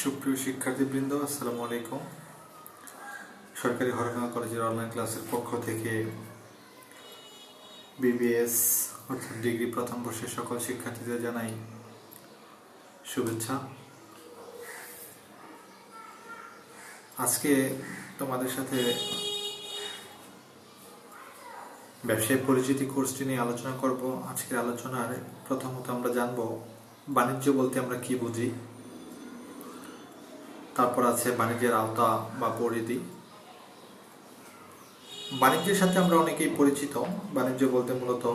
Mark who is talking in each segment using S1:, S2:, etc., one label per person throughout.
S1: সুপ্রিয় শিক্ষার্থীবৃন্দ, আসসালামু আলাইকুম। সরকারি হরগাঁও কলেজের অনলাইন ক্লাসের পক্ষ থেকে বিবিএস অর্থাৎ ডিগ্রি প্রথম বর্ষের সকল শিক্ষার্থীদের জানাই শুভেচ্ছা। আজকে তোমাদের সাথে ব্যবসায় পরিচিতি কোর্সটি নিয়ে আলোচনা করব। আজকের আলোচনার প্রথমত আমরা জানব বাণিজ্য বলতে আমরা কি বুঝি, তারপর আছে বাণিজ্যের আওতা বা পরিধি। বাণিজ্যের সাথে আমরা অনেকেই পরিচিত। বাণিজ্য বলতে মূলত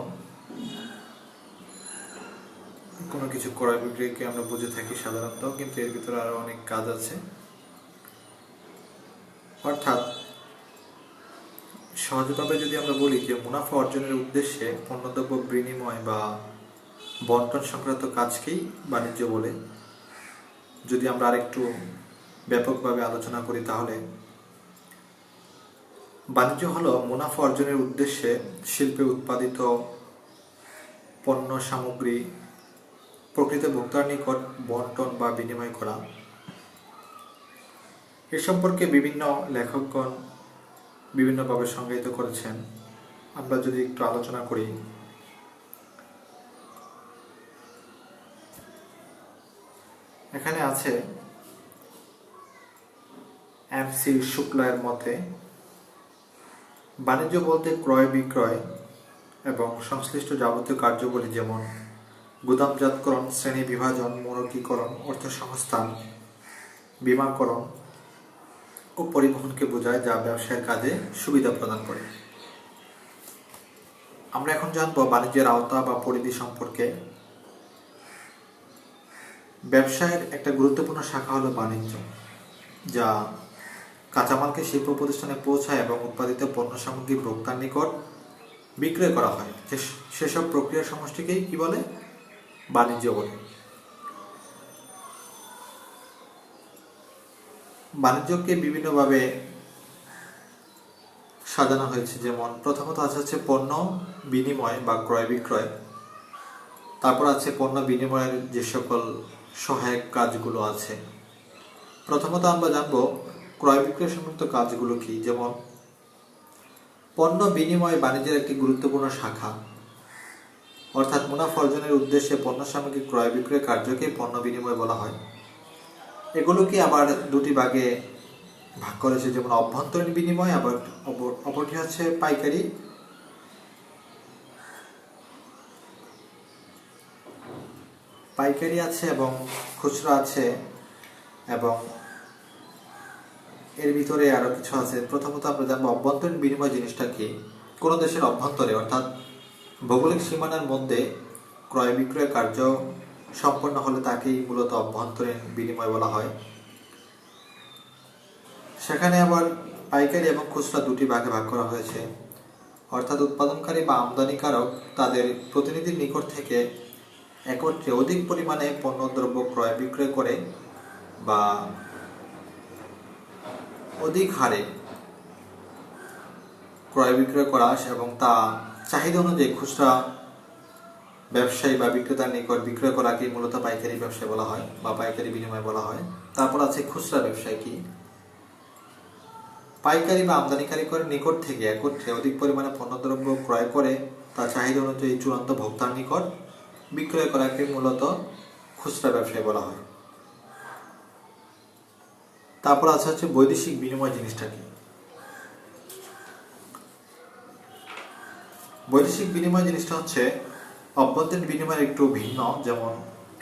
S1: কোনো কিছু ক্রয় বিক্রয়কে আমরা বুঝে থাকি সাধারণত, কিন্তু এর ভিতরে আরো অনেক কাজ আছে। অর্থাৎ সহজভাবে যদি আমরা বলি যে মুনাফা অর্জনের উদ্দেশ্যে পণ্যদ্রব্য বিনিময় বা বন্টন সংক্রান্ত কাজকেই বাণিজ্য বলে। যদি আমরা আরেকটু ব্যাপকভাবে আলোচনা করি তাহলে বাণিজ্য হলো মুনাফা অর্জনের উদ্দেশ্যে শিল্পে উৎপাদিত পণ্য সামগ্রী প্রকৃত ভোক্তার নিকট বন্টন বা বিনিময় করা। এ সম্পর্কে বিভিন্ন লেখকগণ বিভিন্নভাবে সংজ্ঞায়িত করেছেন। আমরা যদি একটু আলোচনা করি, এখানে আছে এম.সি. শুক্লার মতে বাণিজ্য বলতে ক্রয় বিক্রয় এবং সংশ্লিষ্ট যাবতীয় কার্যবলী যেমন গুদামজাতকরণ, শ্রেণী বিভাজন, মোড়কীকরণ, অর্থসংস্থান, বীমাকরণ ও পরিবহনকে বোঝায়, যা ব্যবসায়ের কাজে সুবিধা প্রদান করে। আমরা এখন জানবো বাণিজ্যের আওতা বা পরিধি সম্পর্কে। ব্যবসায়ের একটা গুরুত্বপূর্ণ শাখা হলো বাণিজ্য, যা কাঁচামালকে শিল্প প্রতিষ্ঠানে পৌঁছায় এবং উৎপাদিত পণ্য সামগ্রী ভোক্তার নিকট বিক্রয় করা হয়। সেসব প্রক্রিয়ার সমষ্টিকেই কি বলে? বাণিজ্য বলে। বাণিজ্যকে বিভিন্নভাবে সাজানো হয়েছে। যেমন প্রথমত আছে পণ্য বিনিময় বা ক্রয় বিক্রয়, তারপর আছে পণ্য বিনিময়ের যে সকল সহায়ক কাজগুলো আছে। প্রথমত আমরা জানবো ক্রয় বিক্রয় সংক্রান্ত কাজগুলো কি। যেমন পণ্য বিনিময় বাণিজ্যের একটি গুরুত্বপূর্ণ শাখা, অর্থাৎ মুনাফা অর্জনের উদ্দেশ্যে পণ্য সামগ্রী ক্রয় বিক্রয় কার্যকে পণ্য বিনিময় বলা হয়। এগুলোকে আবার দুটি ভাগে ভাগ করেছে, যেমন অভ্যন্তরীণ বিনিময়, আবার অপরটি হচ্ছে পাইকারি। পাইকারি আছে এবং খুচরা আছে, এবং এর ভিতরে আরো কিছু আছে। প্রথমত আমরা জানবো অভ্যন্তরীণ বিনিময় জিনিসটা কি। কোন দেশের অভ্যন্তরে অর্থাৎ ভৌগোলিক সীমানার মধ্যে ক্রয় বিক্রয় কার্য সম্পন্ন হলে তাকেই মূলত অভ্যন্তরীণ বিনিময় বলা হয়। সেখানে আবার পাইকারি এবং খুচরা দুটি ভাগে ভাগ করা হয়েছে। অর্থাৎ উৎপাদনকারী বা আমদানিকারক তাদের প্রতিনিধির নিকট থেকে একত্রে অধিক পরিমাণে পণ্যদ্রব্য ক্রয় বিক্রয় করে বা অধিক হারে ক্রয় বিক্রয় করা এবং তা চাহিদা অনুযায়ী খুচরা ব্যবসায়ী বা বিক্রেতার নিকট বিক্রয় করাকে মূলত পাইকারি ব্যবসায় বলা হয় বা পাইকারি বিনিময় বলা হয়। তারপর আছে খুচরা ব্যবসায় কি। পাইকারি বা আমদানিকারীর নিকট থেকে একত্রে অধিক পরিমাণে পণ্যদ্রব্য ক্রয় করে তা চাহিদা অনুযায়ী চূড়ান্ত ভোক্তার নিকট বিক্রয় করাকে মূলত খুচরা ব্যবসায় বলা হয়। তারপর আছে বৈদেশিক বিনিময় জিনিসটা কি। বৈদেশিক বিনিময় জিনিসটা হচ্ছে অভ্যন্তরীণ বিনিময়ের একটু ভিন্ন। যেমন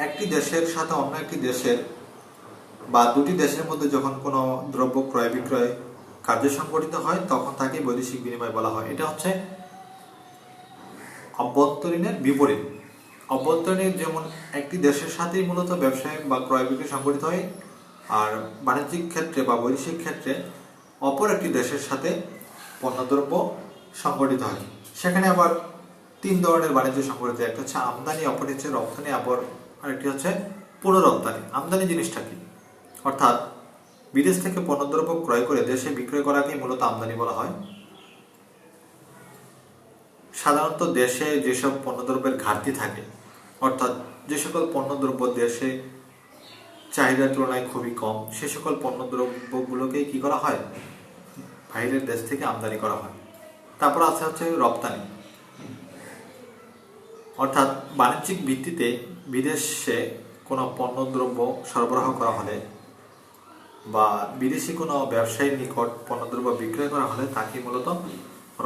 S1: একটি দেশের সাথে অন্য একটি দেশের বা দুটি দেশের মধ্যে যখন কোনো দ্রব্য ক্রয় বিক্রয় কার্য সংগঠিত হয় তখন তাকে বৈদেশিক বিনিময় বলা হয়। এটা হচ্ছে অভ্যন্তরীণের বিপরীত। অভ্যন্তরীণের যেমন একটি দেশের সাথেই মূলত ব্যবসায়িক বা ক্রয় বিক্রয় সংগঠিত হয়, আর বাণিজ্যিক ক্ষেত্রে বা বৈদেশিক ক্ষেত্রে অপর একটি দেশের সাথে পণ্যদ্রব্য সংগঠিত হয়। সেখানে আবার তিন ধরনের বাণিজ্য সংগঠিত। একটা হচ্ছে আমদানি, অপরটি হচ্ছে রপ্তানি, আবার আরেকটি হচ্ছে পুনরপ্তানি। আমদানি জিনিসটা কি, অর্থাৎ বিদেশ থেকে পণ্যদ্রব্য ক্রয় করে দেশে বিক্রয় করাকে মূলত আমদানি বলা হয়। সাধারণত দেশে যেসব পণ্যদ্রব্যের ঘাটতি থাকে, অর্থাৎ যে সকল পণ্যদ্রব্য দেশে চাহিদার তুলনায় খুবই কম, সে সকল পণ্যদ্রব্যগুলোকেই কি করা হয়, বাইরের দেশ থেকে আমদানি করা হয়। তারপর হচ্ছে রপ্তানি, অর্থাৎ বাণিজ্যিক ভিত্তিতে বিদেশে কোনো পণ্যদ্রব্য সরবরাহ করা হলে বা বিদেশি কোনো ব্যবসায়ীর নিকট পণ্যদ্রব্য বিক্রয় করা হলে তাকে মূলত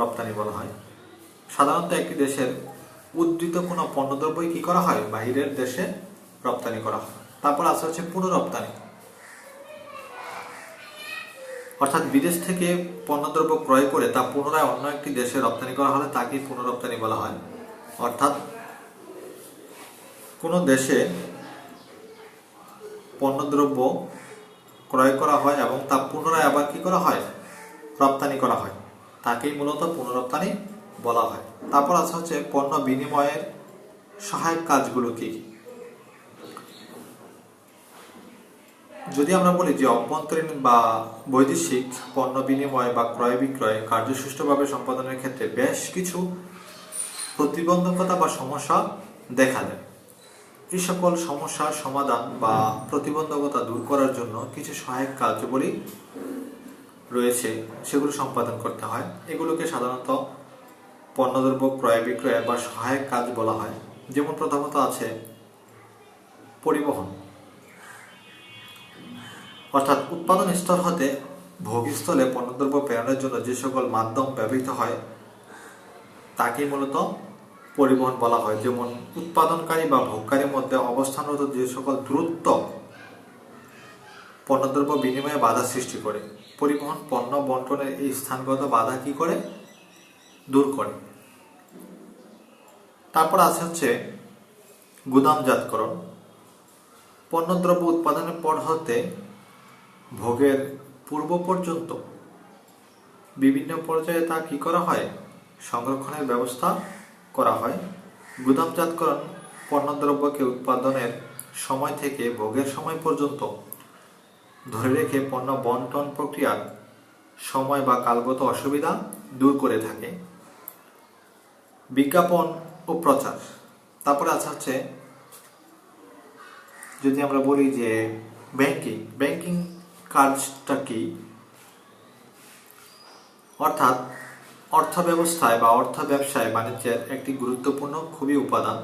S1: রপ্তানি বলা হয়। সাধারণত একটি দেশের উদ্ধৃত কোনো পণ্যদ্রব্যই কি করা হয়, বাইরের দেশে রপ্তানি করা হয়। তারপর হচ্ছে পুনঃরপ্তানি, অর্থাৎ বিদেশ থেকে পণ্যদ্রব্য ক্রয় করে তা পুনরায় অন্য একটি দেশে রপ্তানি করা হলে তাকে পুনঃরপ্তানি বলা হয়। অর্থাৎ কোনো দেশে পণ্যদ্রব্য ক্রয় করা হয় এবং তা পুনরায় আবার কি করা হয়, রপ্তানি করা হয়, তাকেই মূলত পুনঃরপ্তানি বলা হয়। তারপর হচ্ছে পণ্য বিনিময়ের সহায়ক কাজগুলো কি। যদি আমরা বলি যে অভ্যন্তরীণ বা বৈদেশিক পণ্য বিনিময় বা ক্রয় বিক্রয় কার্য সুষ্ঠুভাবে সম্পাদনের ক্ষেত্রে বেশ কিছু প্রতিবন্ধকতা বা সমস্যা দেখা দেয়। এই সকল সমস্যার সমাধান বা প্রতিবন্ধকতা দূর করার জন্য কিছু সহায়ক কার্যাবলী রয়েছে, সেগুলো সম্পাদন করতে হয়। এগুলোকে সাধারণত পণ্যদ্রব্য ক্রয় বিক্রয় বা সহায়ক কাজ বলা হয়। যেমন প্রথমত আছে পরিবহন, অর্থাৎ উৎপাদন স্তর হতে ভোগস্থলে পণ্যদ্রব্য প্রেরণের জন্য যে সকল মাধ্যম ব্যবহৃত হয় তাকেই মূলত পরিবহন বলা হয়। যেমন উৎপাদনকারী বা ভোগকারীর মধ্যে অবস্থানরত যে সকল দূরত্ব পণ্যদ্রব্য বিনিময়ে বাধা সৃষ্টি করে, পরিবহন পণ্য বন্টনের এই স্থানগত বাধা কি করে, দূর করে। তারপর হচ্ছে গুদামজাতকরণ, পণ্যদ্রব্য উৎপাদনের পর হতে ভোগের পূর্ব পর্যন্ত বিভিন্ন পর্যায়ে তা কি করা হয়, সংরক্ষণের ব্যবস্থা করা হয়। গুদামজাতকরণ পণ্যদ্রব্যকে উৎপাদনের সময় থেকে ভোগের সময় পর্যন্ত ধরে রেখে পণ্য বন্টন প্রক্রিয়ার সময় বা কালগত অসুবিধা দূর করে থাকে। বিজ্ঞাপন ও প্রচার, তারপরে হচ্ছে যদি আমরা বলি যে ব্যাংকিং কাজটা কি, অর্থাৎ অর্থ ব্যবস্থায় বা অর্থ ব্যবসায় বাণিজ্যের একটি গুরুত্বপূর্ণ খুবই উপাদান।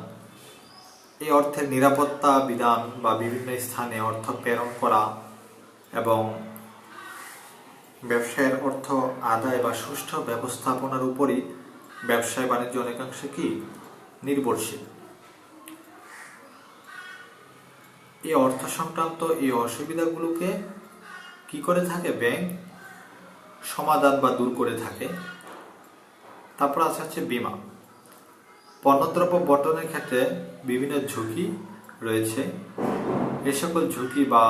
S1: এই অর্থের নিরাপত্তা বিধান বা বিভিন্ন স্থানে অর্থ প্রেরণ করা এবং ব্যবসায়ের অর্থ আদায় বা সুষ্ঠু ব্যবস্থাপনার উপরই ব্যবসায় বাণিজ্য অনেকাংশে কি নির্ভরশীল। এই অর্থ সংক্রান্ত এই অসুবিধাগুলোকে কি করে থাকে, ব্যাংক সমাধান বা দূর করে থাকে। তারপর হচ্ছে বীমা, পণ্যদ্রব্য বন্টনের ক্ষেত্রে বিভিন্ন ঝুঁকি রয়েছে। এ সকল ঝুঁকি বা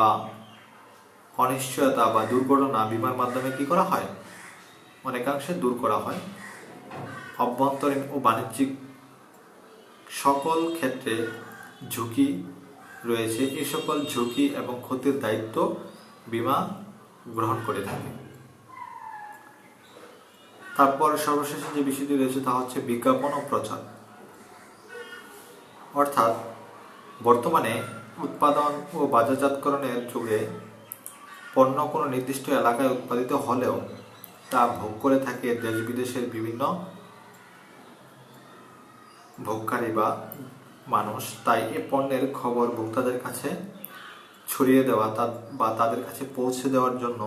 S1: অনিশ্চয়তা বা দুর্ঘটনা বীমার মাধ্যমে কি করা হয়, অনেকাংশে দূর করা হয়। অভ্যন্তরীণ ও বাণিজ্যিক সকল ক্ষেত্রে ঝুঁকি রয়েছে, এই সকল ঝুঁকি এবং ক্ষতির দায়িত্ব বীমা গ্রহণ করে থাকে। তারপর সর্বশেষে যে বিষয়টি রয়েছে তা হচ্ছে বিজ্ঞাপন ও প্রচার, অর্থাৎ বর্তমানে উৎপাদন ও বাজারজাতকরণের যুগে পণ্য কোনো নির্দিষ্ট এলাকায় উৎপাদিত হলেও তা ভোগ করে থাকে দেশ বিদেশের বিভিন্ন ভোগকারী বা মানুষ। তাই এ পণ্যের খবর ভোক্তাদের কাছে ছড়িয়ে দেওয়া বা তাদের কাছে পৌঁছে দেওয়ার জন্য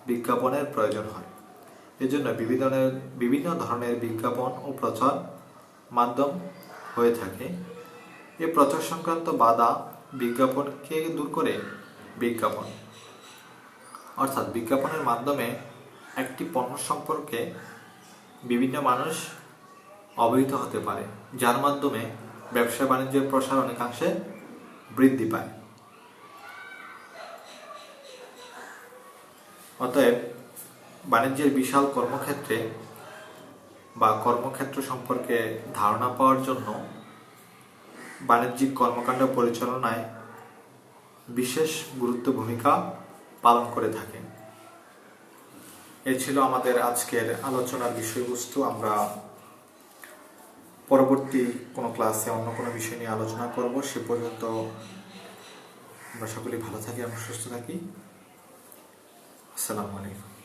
S1: বিজ্ঞাপনের প্রয়োজন হয়। এজন্য বিভিন্ন ধরনের বিজ্ঞাপন ও প্রচার মাধ্যম হয়ে থাকে। এই প্রচার সংক্রান্ত বাধা বিজ্ঞাপনকে দূর করে বিজ্ঞাপন, অর্থাৎ বিজ্ঞাপনের মাধ্যমে একটি পণ্য সম্পর্কে বিভিন্ন মানুষ অবহিত হতে পারে, যার মাধ্যমে ব্যবসা বাণিজ্যের প্রসার অনেকাংশে বৃদ্ধি পায়। অতএব বাণিজ্যের বিশাল কর্মক্ষেত্রে বা কর্মক্ষেত্র সম্পর্কে ধারণা পাওয়ার জন্য বাণিজ্যিক কর্মকাণ্ড পরিচালনায় বিশেষ গুরুত্ব ভূমিকা পালন করে থাকে। এ ছিল আমাদের আজকের আলোচনার বিষয়বস্তু। আমরা পরবর্তী কোনো ক্লাসে অন্য কোনো বিষয় নিয়ে আলোচনা করব। সে পর্যন্ত আমরা সকলেই ভালো থাকি, আমরা সুস্থ থাকি। আসসালামু আলাইকুম।